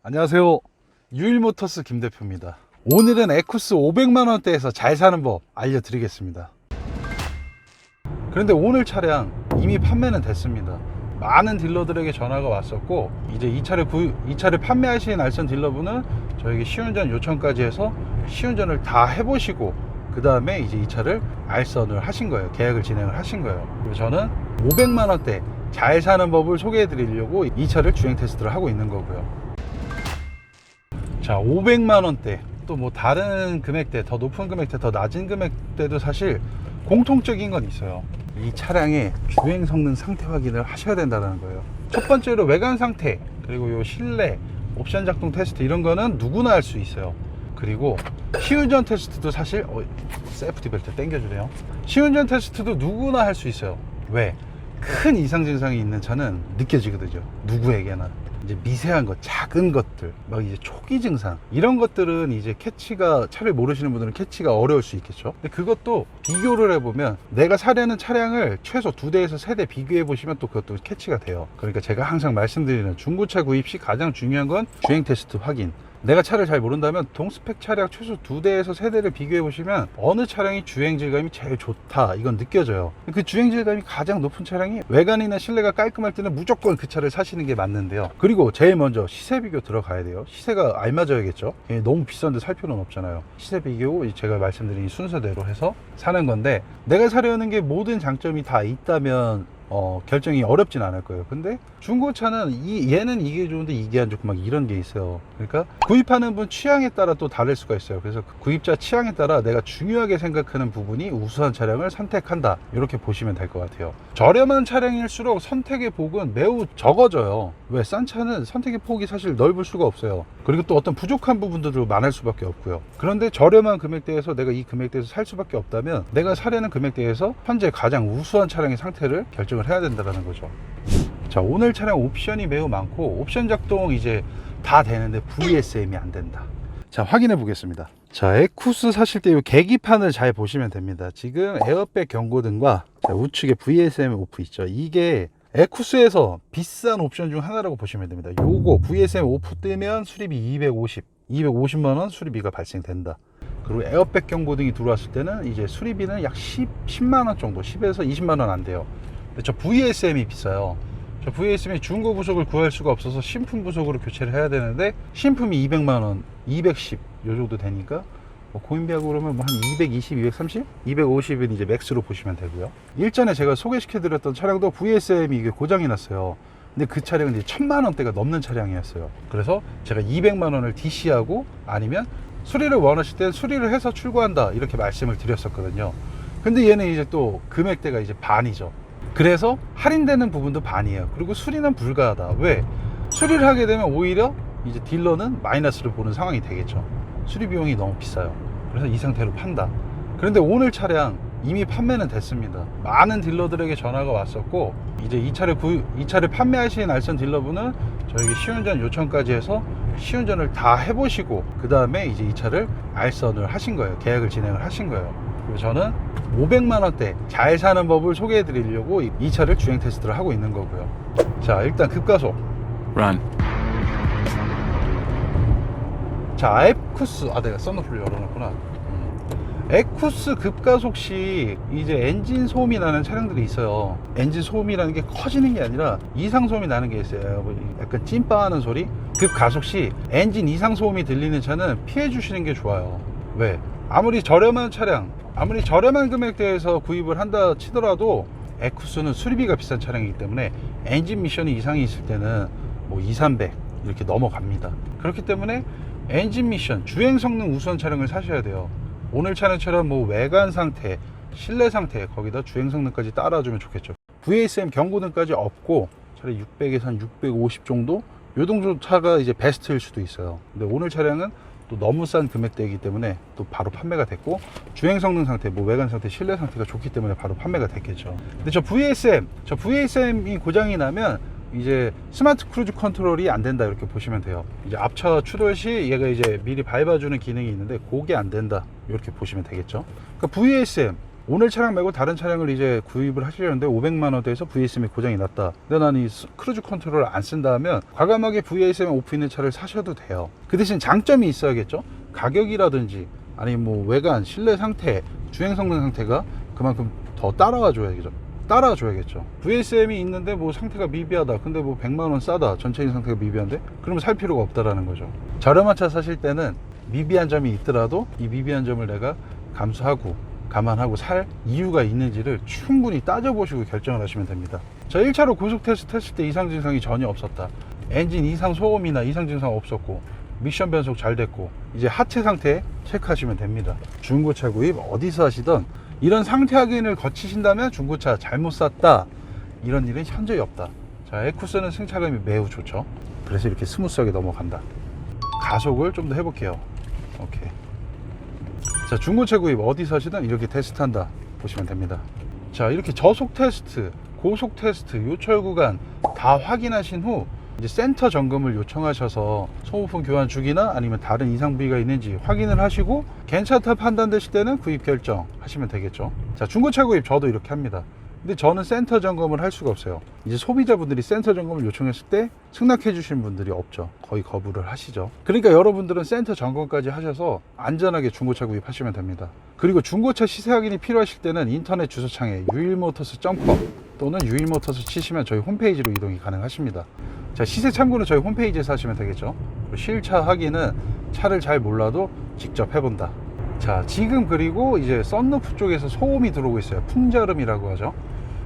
안녕하세요. 유일모터스 김대표입니다. 오늘은 에쿠스 500만원대에서 잘 사는 법 알려드리겠습니다. 그런데 오늘 차량 이미 판매는 됐습니다. 많은 딜러들에게 전화가 왔었고, 이제 이 차를 판매하신 알선 딜러분은 저에게 시운전 요청까지 해서 시운전을 다 해보시고 그 다음에 이제 이 차를 알선을 하신 거예요. 계약을 진행을 하신 거예요. 그래서 저는 500만원대 잘 사는 법을 소개해 드리려고 이 차를 주행 테스트를 하고 있는 거고요. 자, 500만원대 또 뭐 다른 금액대, 더 높은 금액대, 더 낮은 금액대도 사실 공통적인 건 있어요. 이 차량의 주행 성능 상태 확인을 하셔야 된다는 거예요. 첫 번째로 외관 상태, 그리고 요 실내 옵션 작동 테스트, 이런 거는 누구나 할 수 있어요. 그리고 시운전 테스트도 사실 세이프티 벨트 당겨주네요. 시운전 테스트도 누구나 할 수 있어요. 왜? 큰 이상 증상이 있는 차는 느껴지거든요. 누구에게나. 이제 미세한 것, 작은 것들, 막 이제 초기 증상, 이런 것들은 이제 캐치가, 차를 모르시는 분들은 캐치가 어려울 수 있겠죠. 근데 그것도 비교를 해보면, 내가 사려는 차량을 최소 2대에서 3대 비교해 보시면 또 그것도 캐치가 돼요. 그러니까 제가 항상 말씀드리는 중고차 구입 시 가장 중요한 건 주행 테스트 확인. 내가 차를 잘 모른다면 동스펙 차량 최소 2대에서 3대를 비교해 보시면 어느 차량이 주행 질감이 제일 좋다, 이건 느껴져요. 그 주행 질감이 가장 높은 차량이 외관이나 실내가 깔끔할 때는 무조건 그 차를 사시는 게 맞는데요. 그리고 제일 먼저 시세 비교 들어가야 돼요. 시세가 알맞아야겠죠. 너무 비싼데 살 필요는 없잖아요. 시세 비교 제가 말씀드린 순서대로 해서 사는 건데, 내가 사려는 게 모든 장점이 다 있다면 결정이 어렵진 않을 거예요. 근데 중고차는 얘는 이게 좋은데 이게 안 좋고 막 이런 게 있어요. 그러니까 구입하는 분 취향에 따라 또 다를 수가 있어요. 그래서 그 구입자 취향에 따라 내가 중요하게 생각하는 부분이 우수한 차량을 선택한다, 이렇게 보시면 될 것 같아요. 저렴한 차량일수록 선택의 폭은 매우 적어져요. 왜? 싼 차는 선택의 폭이 사실 넓을 수가 없어요. 그리고 또 어떤 부족한 부분들도 많을 수밖에 없고요. 그런데 저렴한 금액대에서 내가 이 금액대에서 살 수밖에 없다면, 내가 사려는 금액대에서 현재 가장 우수한 차량의 상태를 결정을 해야 된다는 거죠. 자, 오늘 차량 옵션이 매우 많고, 옵션 작동 이제 다 되는데 VSM이 안 된다. 자, 확인해 보겠습니다. 자, 에쿠스 사실 때 이 계기판을 잘 보시면 됩니다. 지금 에어백 경고등과 우측에 VSM 오프 있죠. 이게 에쿠스에서 비싼 옵션 중 하나라고 보시면 됩니다. 요거 VSM 오프 뜨면 수리비 250만 원 수리비가 발생된다. 그리고 에어백 경고등이 들어왔을 때는 이제 수리비는 약 10만 원 정도, 10에서 20만 원 안 돼요. 근데 저 VSM이 비싸요. 저 VSM이 중고 부속을 구할 수가 없어서 신품 부속으로 교체를 해야 되는데, 신품이 200만 원, 210 요 정도 되니까 고인비하고 그러면 뭐 한 220, 230, 250은 이제 맥스로 보시면 되고요. 일전에 제가 소개시켜 드렸던 차량도 VSM이 이게 고장이 났어요. 근데 그 차량은 이제 1000만 원대가 넘는 차량이었어요. 그래서 제가 200만 원을 DC하고, 아니면 수리를 원하실 때 수리를 해서 출고한다, 이렇게 말씀을 드렸었거든요. 근데 얘는 이제 또 금액대가 이제 반이죠. 그래서 할인되는 부분도 반이에요. 그리고 수리는 불가하다. 왜? 수리를 하게 되면 오히려 이제 딜러는 마이너스를 보는 상황이 되겠죠. 수리 비용이 너무 비싸요. 그래서 이 상태로 판다. 그런데 오늘 차량 이미 판매는 됐습니다. 많은 딜러들에게 전화가 왔었고, 이제 이 차를 판매하신 알선 딜러분은 저에게 시운전 요청까지 해서 시운전을 다 해보시고 그 다음에 이제 이 차를 알선을 하신 거예요. 계약을 진행을 하신 거예요. 그리고 저는 500만원대 잘 사는 법을 소개해 드리려고 이 차를 주행 테스트를 하고 있는 거고요. 자, 일단 급가속 Run. 자, 에쿠스, 내가 썬루프를 열어놨구나. 에쿠스 급가속 시 이제 엔진 소음이 나는 차량들이 있어요. 엔진 소음이라는 게 커지는 게 아니라 이상 소음이 나는 게 있어요. 약간 찐빠하는 소리. 급가속 시 엔진 이상 소음이 들리는 차는 피해 주시는 게 좋아요. 왜? 아무리 저렴한 차량, 아무리 저렴한 금액대에서 구입을 한다 치더라도 에쿠스는 수리비가 비싼 차량이기 때문에 엔진 미션이 이상이 있을 때는 뭐 2, 300 이렇게 넘어갑니다. 그렇기 때문에 엔진 미션, 주행 성능 우수한 차량을 사셔야 돼요. 오늘 차량처럼 뭐 외관 상태, 실내 상태, 거기다 주행 성능까지 따라주면 좋겠죠. VSM 경고등까지 없고 차라리 600에서 한 650 정도? 요 정도 차가 이제 베스트일 수도 있어요. 근데 오늘 차량은 또 너무 싼 금액대이기 때문에 또 바로 판매가 됐고, 주행 성능 상태, 뭐 외관 상태, 실내 상태가 좋기 때문에 바로 판매가 됐겠죠. 근데 저 VSM이 고장이 나면 이제 스마트 크루즈 컨트롤이 안 된다, 이렇게 보시면 돼요. 이제 앞차 추돌 시 얘가 이제 미리 밟아주는 기능이 있는데 그게 안 된다, 이렇게 보시면 되겠죠. 그러니까 VSM 오늘 차량 말고 다른 차량을 이제 구입을 하시려는데 500만 원대에서 VSM이 고장이 났다. 근데 나는 이 크루즈 컨트롤을 안 쓴다 하면 과감하게 VSM 오프 있는 차를 사셔도 돼요. 그 대신 장점이 있어야겠죠. 가격이라든지 아니면 뭐 외관, 실내 상태, 주행 성능 상태가 그만큼 더 따라줘야겠죠. VSM이 있는데 뭐 상태가 미비하다. 근데 뭐 100만 원 싸다. 전체인 상태가 미비한데? 그러면 살 필요가 없다라는 거죠. 저렴한 차 사실 때는 미비한 점이 있더라도 이 미비한 점을 내가 감안하고 살 이유가 있는지를 충분히 따져보시고 결정을 하시면 됩니다. 자, 1차로 고속 테스트 했을 때 이상 증상이 전혀 없었다. 엔진 이상 소음이나 이상 증상 없었고 미션 변속 잘 됐고 이제 하체 상태 체크하시면 됩니다. 중고차 구입 어디서 하시던 이런 상태 확인을 거치신다면 중고차 잘못 샀다 이런 일은 현저히 없다. 자, 에쿠스는 승차감이 매우 좋죠. 그래서 이렇게 스무스하게 넘어간다. 가속을 좀 더 해볼게요. 오케이. 자, 중고차 구입 어디서 하시든 이렇게 테스트한다 보시면 됩니다. 자, 이렇게 저속 테스트, 고속 테스트, 요철 구간 다 확인하신 후 이제 센터 점검을 요청하셔서 소모품 교환 주기나 아니면 다른 이상 부위가 있는지 확인을 하시고 괜찮다 판단되실 때는 구입 결정 하시면 되겠죠. 자, 중고차 구입 저도 이렇게 합니다. 근데 저는 센터 점검을 할 수가 없어요. 이제 소비자분들이 센터 점검을 요청했을 때 승낙해 주신 분들이 없죠. 거의 거부를 하시죠. 그러니까 여러분들은 센터 점검까지 하셔서 안전하게 중고차 구입하시면 됩니다. 그리고 중고차 시세 확인이 필요하실 때는 인터넷 주소창에 유일모터스.com 또는 유일모터스 치시면 저희 홈페이지로 이동이 가능하십니다. 자, 시세 참고는 저희 홈페이지에서 하시면 되겠죠. 그리고 실차 확인은 차를 잘 몰라도 직접 해본다. 자, 지금 그리고 이제 썬루프 쪽에서 소음이 들어오고 있어요. 풍자음이라고 하죠.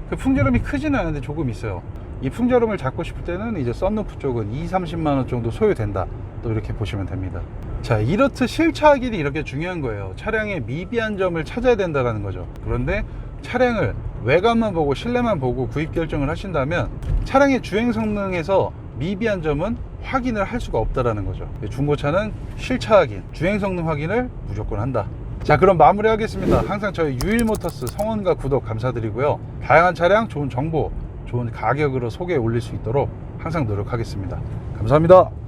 그 풍자음이 크지는 않은데 조금 있어요. 이 풍자음을 잡고 싶을 때는 이제 썬루프 쪽은 20-30만 원 정도 소요된다. 또 이렇게 보시면 됩니다. 자, 이렇듯 실차 확인이 이렇게 중요한 거예요. 차량의 미비한 점을 찾아야 된다는 거죠. 그런데 차량을 외관만 보고 실내만 보고 구입 결정을 하신다면 차량의 주행 성능에서 미비한 점은 확인을 할 수가 없다라는 거죠. 중고차는 실차 확인, 주행 성능 확인을 무조건 한다. 자, 그럼 마무리하겠습니다. 항상 저희 유일모터스 성원과 구독 감사드리고요. 다양한 차량, 좋은 정보, 좋은 가격으로 소개해 올릴 수 있도록 항상 노력하겠습니다. 감사합니다.